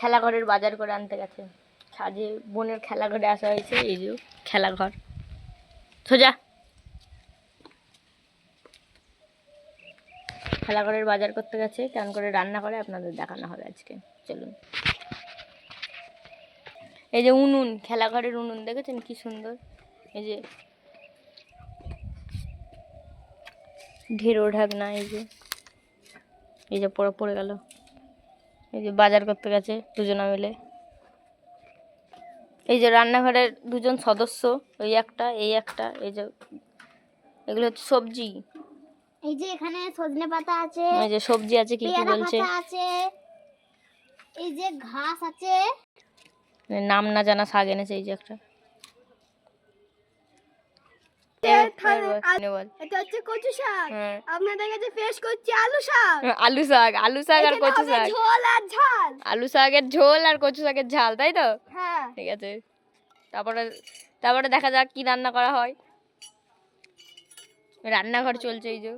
খেলাঘরের বাজার করে আনতে গেছে। সাজে বোনের খেলাঘরে আসা হয়েছে, এই যে খেলাঘর। সোজা খেলাঘরের বাজার করতে গেছে, কেমন করে রান্না করে আপনাদের দেখানো হবে আজকে। চলুন। এই যে উনুন, খেলাঘরের উনুন দেখেছেন কি সুন্দর। এই যে ঢেঁড়ো ঢাকনা, এই যে পড়ে গেল। এই যে বাজার করতে গেছে দুজনা মিলে। এই যে রান্নাঘরের দুজন সদস্য, এই একটা এই যে এগুলো হচ্ছে সবজি। এই যে এখানে সজনে পাতা আছে, এই যে সবজি আছে, কি কি বলছে আছে, এই যে ঘাস আছে, নাম না জানা শাক এনেছে। এই যে একটা এটা হচ্ছে কচু শাক। আপনাদের কাছে পেশ করছি আলু শাক। আলু শাক আর কচু শাক, ঝোল আর ঝাল, আলু শাকের ঝোল আর কচু শাকের ঝাল, তাই তো? হ্যাঁ, ঠিক আছে। তারপরে দেখা যাক কি রান্না করা হয়। রান্নাঘর চলছে, এই যে